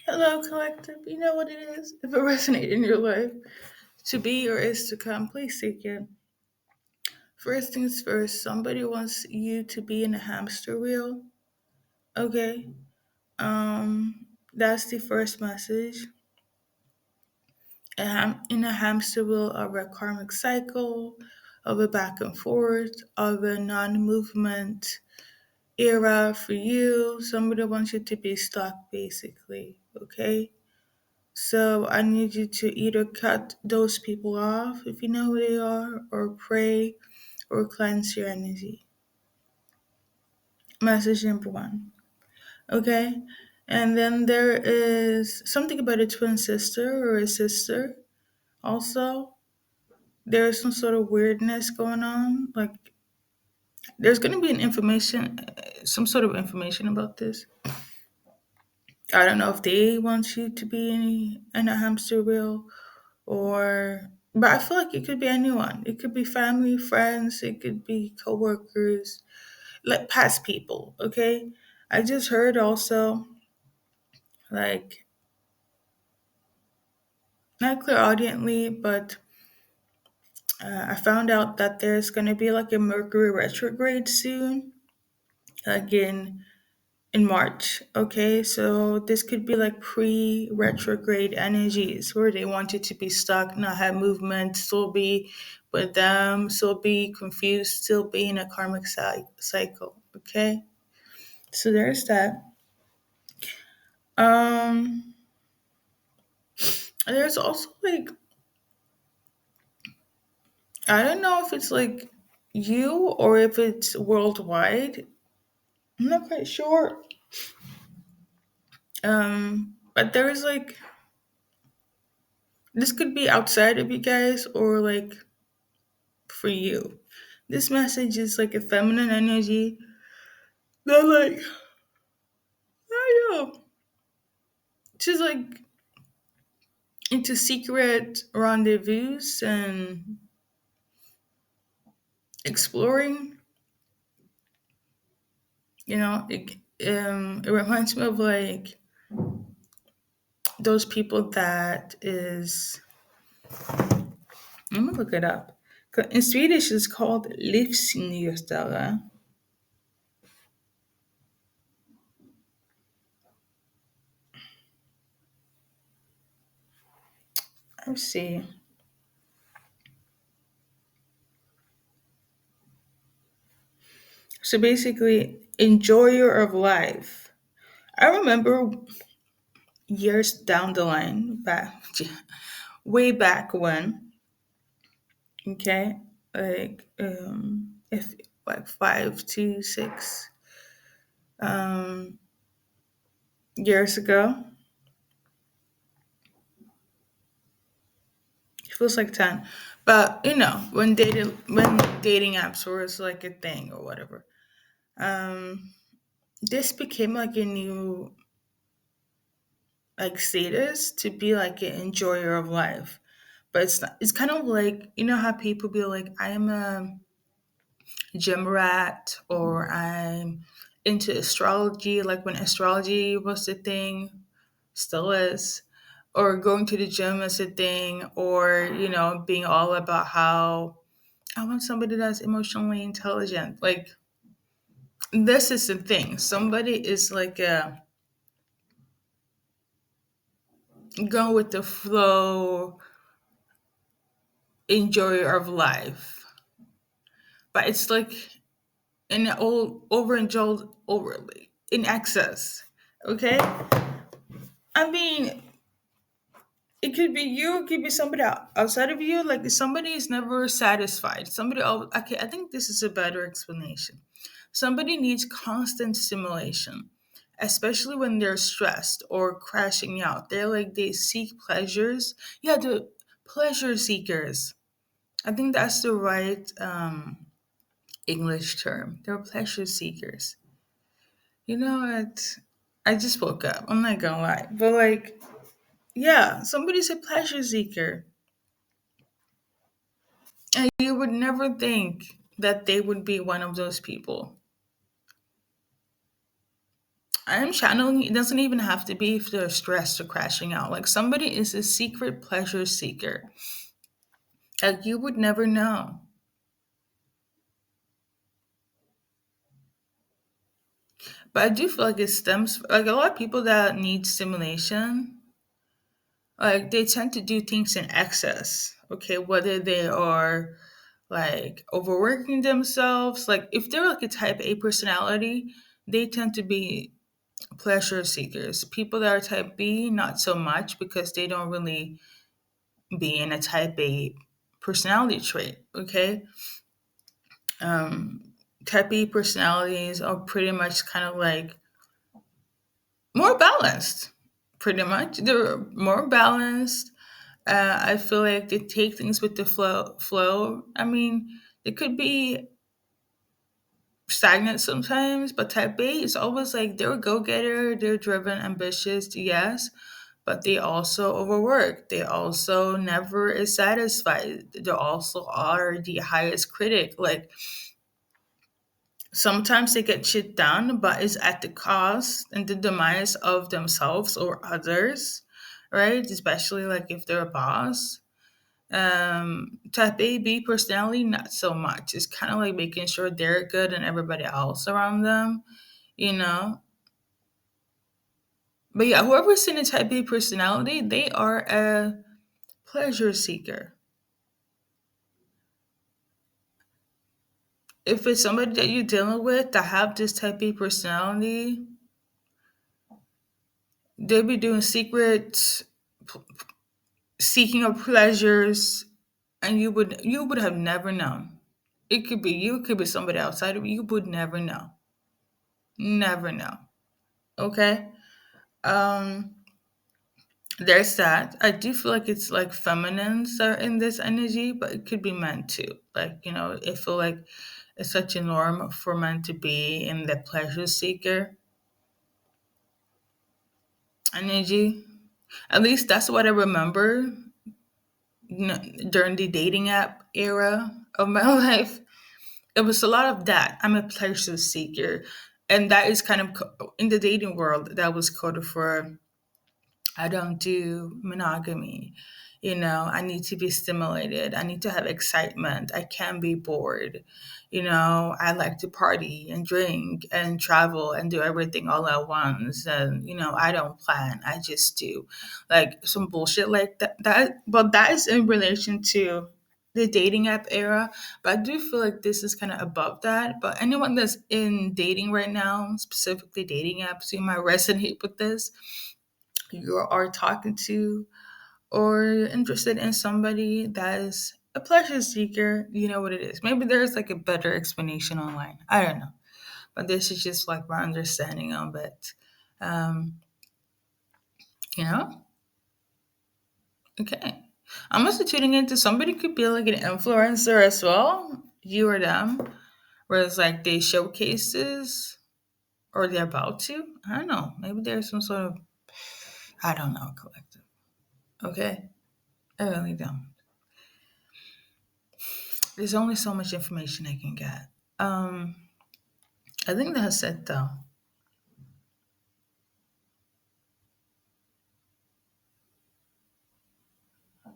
Hello, collective. You know what it is? If it resonates in your life, to be or is to come, please seek it. First things first, somebody wants you to be in a hamster wheel. Okay. That's the first message. In a hamster wheel of a karmic cycle, of a back and forth, of a non-movement era for you. Somebody wants you to be stuck, basically. Okay. So I need you to either cut those people off if you know who they are, or pray, or cleanse your energy. Message number one. Okay? And then there is something about a twin sister or a sister also. There's some sort of weirdness going on. Like, there's going to be some sort of information about this. I don't know if they want you to be in a hamster wheel, or but I feel like it could be anyone. It could be family, friends, it could be coworkers, like past people, okay? I just heard also, like, not clairaudiently, but I found out that there's going to be like a Mercury retrograde soon, like in March. Okay, so this could be like pre retrograde energies where they want you to be stuck, not have movement, still be with them, still be confused, still be in a karmic cycle. Okay, so there's that. Um, there's also like, I don't know if it's like you or if it's worldwide. I'm not quite sure. But there's like, this could be outside of you guys or like for you. This message is like a feminine energy that like, I don't know. She's like into secret rendezvous and exploring. You know, it reminds me of like those people that is. I'm gonna look it up. In Swedish, it's called livsnjutare. Let's see. So basically, enjoyer of life. I remember years down the line, back way back when, okay, like if like 5 to 6 years ago, it feels like 10. But you know, when dating apps was like a thing or whatever, um, this became like a new like status to be like an enjoyer of life. But it's not, it's kind of like, you know how people be like, I am a gym rat, or I'm into astrology, like when astrology was the thing, still is, or going to the gym is a thing, or you know, being all about how I want somebody that's emotionally intelligent. Like, this is the thing. Somebody is like a go with the flow enjoyer of life, but it's like in old overindulged overly in excess. Okay, I mean, it could be you, it could be somebody outside of you. Like, somebody is never satisfied. Somebody, oh, okay, I think this is a better explanation. Somebody needs constant stimulation, especially when they're stressed or crashing out. They're like, they seek pleasures. Yeah, the pleasure seekers. I think that's the right English term. They're pleasure seekers. You know what? I just woke up. I'm not gonna lie. But like, yeah, somebody's a pleasure seeker. And you would never think that they would be one of those people. I am channeling. It doesn't even have to be if they're stressed or crashing out. Like somebody is a secret pleasure seeker. Like you would never know. But I do feel like it stems like a lot of people that need stimulation, like they tend to do things in excess. Okay, whether they are like overworking themselves, like if they're like a type A personality, they tend to be pleasure seekers. People that are type B, not so much because they don't really be in a type A personality trait. Okay, um, type B personalities are pretty much kind of like more balanced. Pretty much, they're more balanced. I feel like they take things with the flow. I mean, it could be stagnant sometimes, but type A is always like they're a go getter, they're driven, ambitious, yes, but they also overwork. They also never is satisfied. They also are the highest critic. Like sometimes they get shit done, but it's at the cost and the demise of themselves or others, right? Especially like if they're a boss. Type A, B personality, not so much. It's kind of like making sure they're good and everybody else around them, you know. But yeah, whoever's in a type A personality, they are a pleasure seeker. If it's somebody that you're dealing with that have this type A personality, they'll be doing secret seeking of pleasures, and you would have never known. It could be you, it could be somebody outside of you. You would never know. Never know. Okay. Um, there's that. I do feel like it's like feminines are in this energy, but it could be men too. Like, I feel like it's such a norm for men to be in the pleasure seeker energy. At least that's what I remember during the dating app era of my life. It was a lot of that. I'm a pleasure seeker. And that is kind of in the dating world, that was coded for I don't do monogamy. I need to be stimulated. I need to have excitement. I can't be bored. I like to party and drink and travel and do everything all at once. And, I don't plan. I just do like some bullshit like but that is in relation to the dating app era. But I do feel like this is kind of above that. But anyone that's in dating right now, specifically dating apps, you might resonate with this. You are talking to or interested in somebody that is a pleasure seeker, you know what it is. Maybe there's like a better explanation online. I don't know. But this is just like my understanding of it. Um, you know? Okay. I'm also tuning into somebody could be like an influencer as well, you or them, where it's like they showcases or they're about to. I don't know. Maybe there's some sort of, I don't know, collective. Okay? I really don't. There's only so much information I can get. Um, I think that's it though.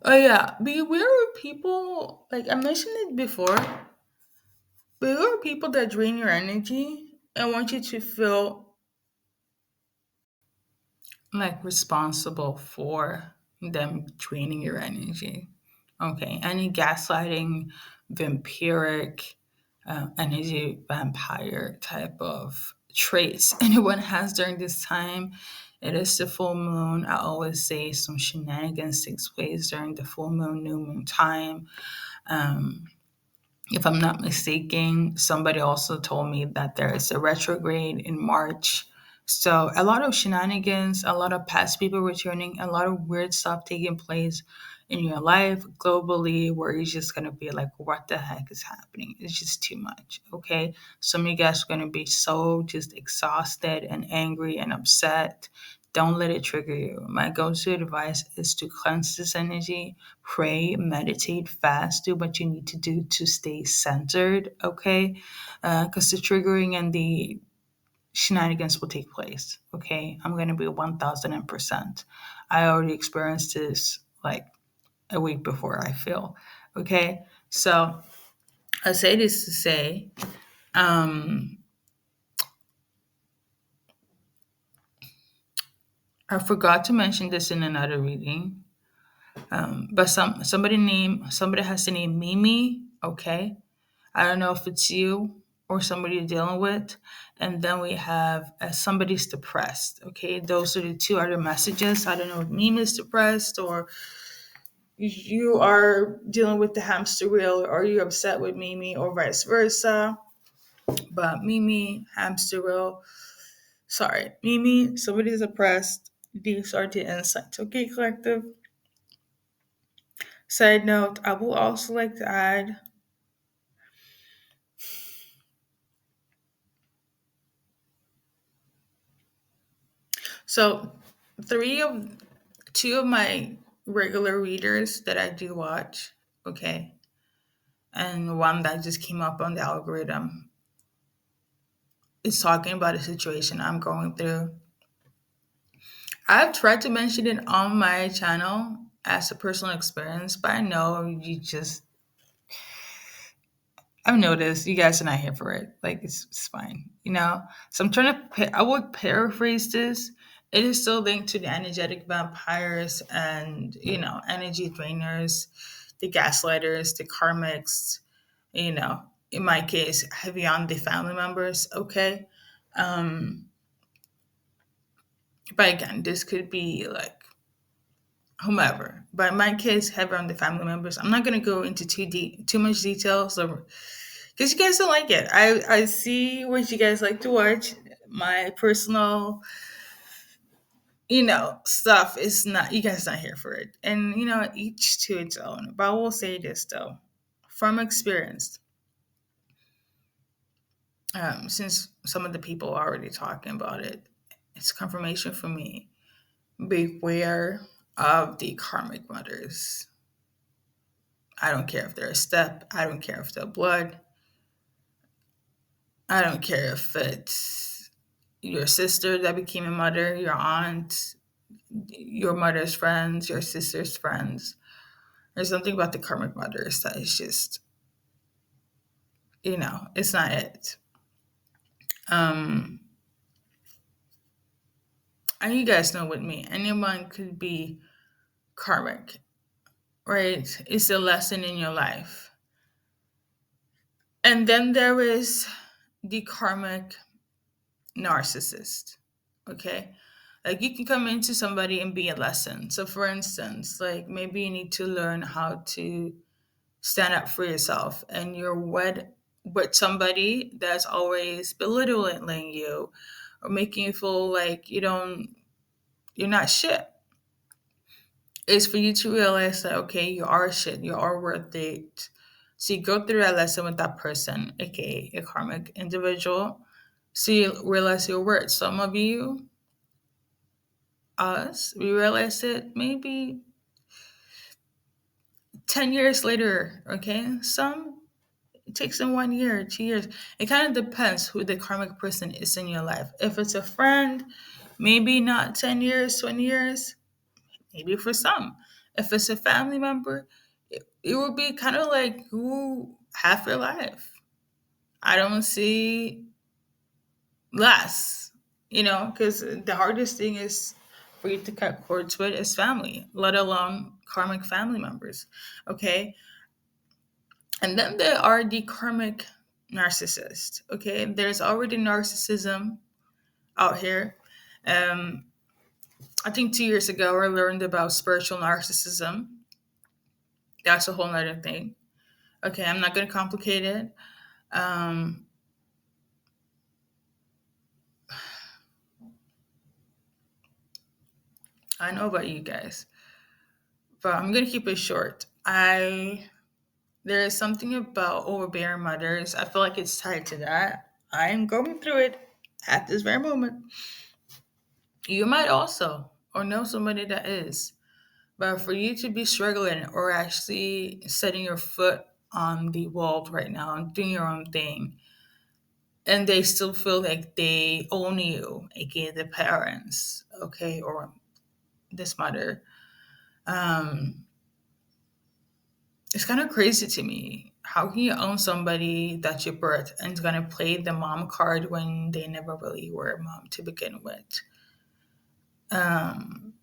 Oh yeah, beware of people. Like I mentioned it before. Beware of people that drain your energy and want you to feel like responsible for them draining your energy. Okay, any gaslighting, vampiric, energy vampire type of traits anyone has during this time. It is the full moon. I always say some shenanigans takes place during the full moon, new moon time. Um, if I'm not mistaken, somebody also told me that there is a retrograde in March. So a lot of shenanigans, a lot of past people returning, a lot of weird stuff taking place in your life globally where you're just gonna be like, what the heck is happening? It's just too much. Okay. Some of you guys are gonna be so just exhausted and angry and upset. Don't let it trigger you. My go-to advice is to cleanse this energy, pray, meditate, fast, do what you need to do to stay centered, okay? Because the triggering and the shenanigans will take place. Okay, I'm gonna be 1,000%. I already experienced this like a week before, I feel. Okay, so I say this to say, um, I forgot to mention this in another reading, but somebody has the name Mimi. Okay, I don't know if it's you or somebody you're dealing with. And then we have somebody's depressed. Okay, those are the two other messages. I don't know if Mimi is depressed or you are dealing with the hamster wheel or you're upset with Mimi or vice versa. But Mimi, hamster wheel, sorry, Mimi, somebody's depressed. These are the insights. Okay, collective. Side note, I will also like to add, so three of two of my regular readers that I do watch, okay, and one that just came up on the algorithm is talking about a situation I'm going through. I've tried to mention it on my channel as a personal experience, but I know you just, I've noticed you guys are not here for it. Like it's fine, you know. So I'm trying to. I would paraphrase this. It is still linked to the energetic vampires and energy drainers, the gaslighters, the karmics. You know, in my case, heavy on the family members. Okay, um, but again, this could be like whomever. But in my case, heavy on the family members. I'm not gonna go into too much detail, so because you guys don't like it. I see what you guys like to watch. My personal, stuff is not. You guys not here for it, and each to its own. But I will say this though, from experience, since some of the people are already talking about it, it's confirmation for me. Beware of the karmic mothers. I don't care if they're a step. I don't care if they're blood. I don't care if it's your sister that became a mother, your aunt, your mother's friends, your sister's friends. There's something about the karmic mothers that is just, it's not it. Um, and you guys know with me, anyone could be karmic, right? It's a lesson in your life. And then there is the karmic narcissist, okay? Like you can come into somebody and be a lesson. So, for instance, like maybe you need to learn how to stand up for yourself and you're with somebody that's always belittling you or making you feel like you're not shit. Is for you to realize that okay, you are shit, you are worth it. So you go through that lesson with that person, aka a karmic individual, so you realize your worth. Some of you, us, we realize it maybe 10 years later, okay? Some it takes them 1 year, 2 years. It kind of depends who the karmic person is in your life. If it's a friend, maybe not 10 years, 20 years, maybe for some. If it's a family member, it will be kind of like you half your life. I don't see less, because the hardest thing is for you to cut cords with is family, let alone karmic family members. Okay. And then there are the karmic narcissists. Okay, there's already narcissism out here. Um, I think 2 years ago I learned about spiritual narcissism. That's a whole nother thing. Okay, I'm not gonna complicate it. Um, I know about you guys, but I'm gonna keep it short. There is something about overbearing mothers. I feel like it's tied to that. I'm going through it at this very moment. You might also or know somebody that is. But for you to be struggling or actually setting your foot on the world right now and doing your own thing, and they still feel like they own you, aka the parents, okay, or this mother. Um, it's kind of crazy to me. How can you own somebody that you birth and is gonna play the mom card when they never really were a mom to begin with? Um,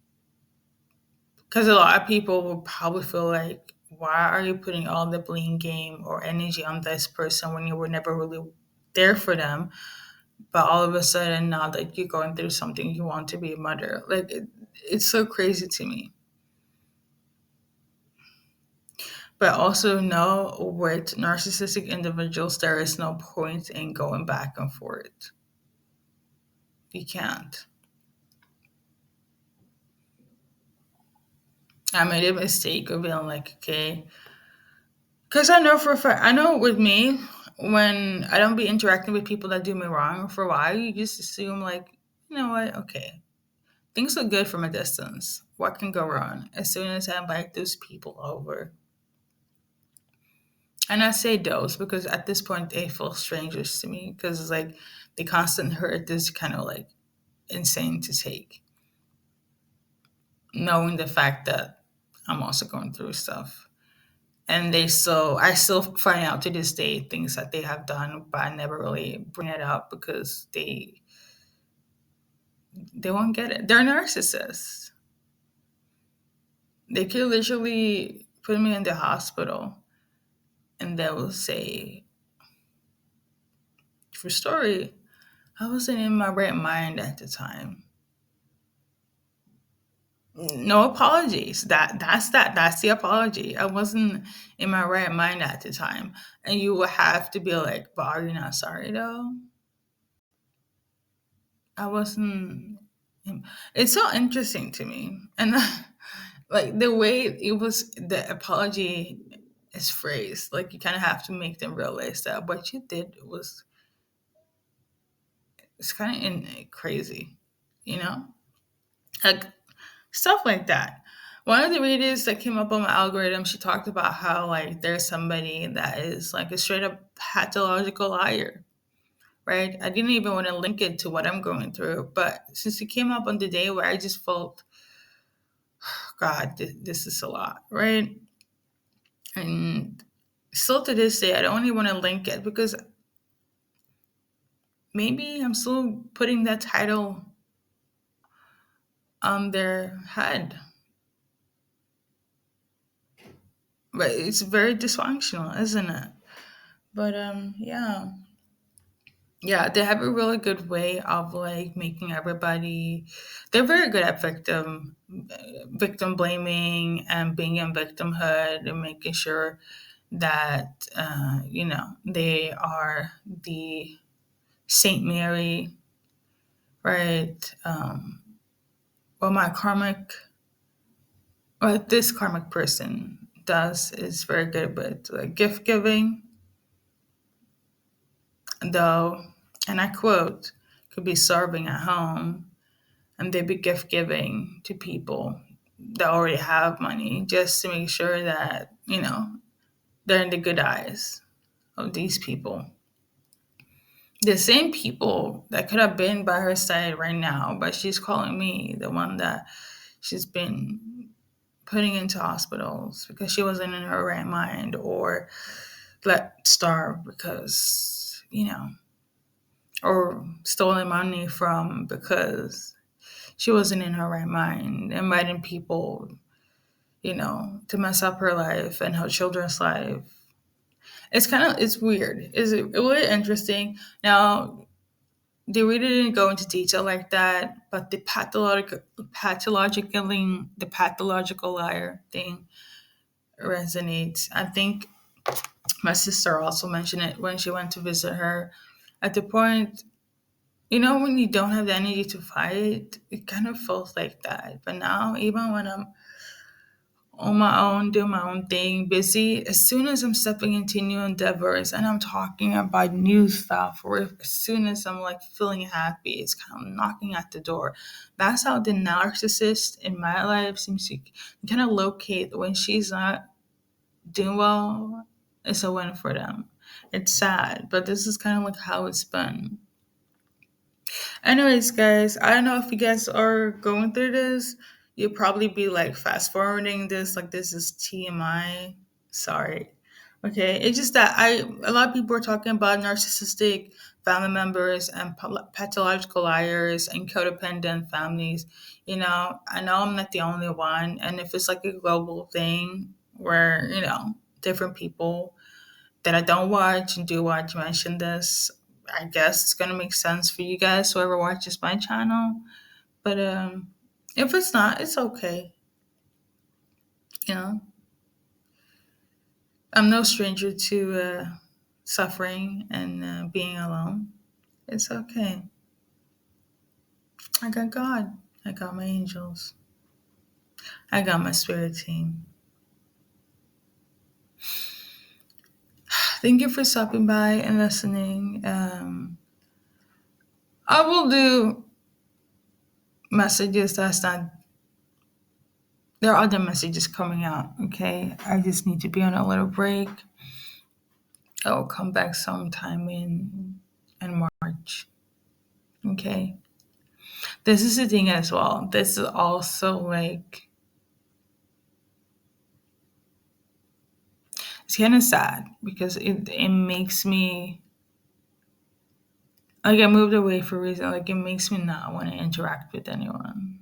because a lot of people will probably feel like, why are you putting all the blame game or energy on this person when you were never really there for them? But all of a sudden, now that you're going through something, you want to be a mother. Like, it's so crazy to me. But also know with narcissistic individuals, there is no point in going back and forth. You can't. I made a mistake of being like, okay, because I know for a fact, I know with me, when I don't be interacting with people that do me wrong for a while, you just assume like, you know what, okay, things look good from a distance. What can go wrong? As soon as I invite those people over, and I say those because at this point they feel strangers to me because it's like the constant hurt is kind of like insane to take, knowing the fact that I'm also going through stuff. And I still find out to this day things that they have done, but I never really bring it up because they won't get it. They're narcissists. They could literally put me in the hospital and they will say, for story, I wasn't in my right mind at the time. No apologies. That's the apology. I wasn't in my right mind at the time. And you will have to be like, but are you not sorry though? I wasn't. It's so interesting to me, and like the way it was, the apology is phrased. Like you kind of have to make them realize that what you did was it's kind of crazy, you know, like stuff like that. One of the readers that came up on my algorithm, she talked about how like there's somebody that is like a straight up pathological liar, right? I didn't even want to link it to what I'm going through, but since it came up on the day where I just felt, God, this is a lot, right? And still to this day, I don't even want to link it because maybe I'm still putting that title on their head. But it's very dysfunctional, isn't it? But yeah. Yeah, they have a really good way of like making everybody, they're very good at victim blaming and being in victimhood and making sure that they are the Saint Mary, right? What my karmic, what this karmic person does is very good with like gift giving, though, and I quote, could be serving at home and they be gift giving to people that already have money just to make sure that, they're in the good eyes of these people. The same people that could have been by her side right now, but she's calling me the one that she's been putting into hospitals because she wasn't in her right mind or let starve because, or stolen money from because she wasn't in her right mind, inviting people, to mess up her life and her children's life. It's weird. It's really interesting. Now, they really didn't go into detail like that, but the pathological liar thing resonates. I think my sister also mentioned it when she went to visit her. At the point, when you don't have the energy to fight, it kind of feels like that. But now, even when I'm on my own, doing my own thing, busy, as soon as I'm stepping into new endeavors and I'm talking about new stuff, or as soon as I'm like feeling happy, it's kind of knocking at the door. That's how the narcissist in my life seems to kind of locate when she's not doing well. It's a win for them. It's sad, but this is kind of like how it's been. Anyways, guys, I don't know if you guys are going through this. You'll probably be like fast forwarding this, like this is TMI. Sorry. Okay, it's just that a lot of people are talking about narcissistic family members and pathological liars and codependent families. I know I'm not the only one, and if it's like a global thing where different people that I don't watch and do watch mention this, I guess it's gonna make sense for you guys, whoever watches my channel. But if it's not, it's okay. You know, I'm no stranger to suffering and being alone. It's okay. I got God. I got my angels. I got my spirit team. Thank you for stopping by and listening. I will do messages that's not. There are other messages coming out. Okay, I just need to be on a little break. I'll come back sometime in March. Okay. This is the thing as well. This is also like it's kind of sad because it makes me like I moved away for a reason. Like it makes me not want to interact with anyone,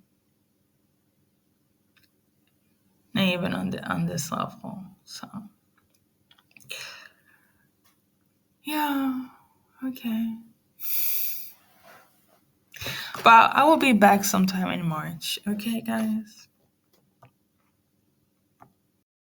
not even on this level. So yeah, okay. But I will be back sometime in March. Okay, guys.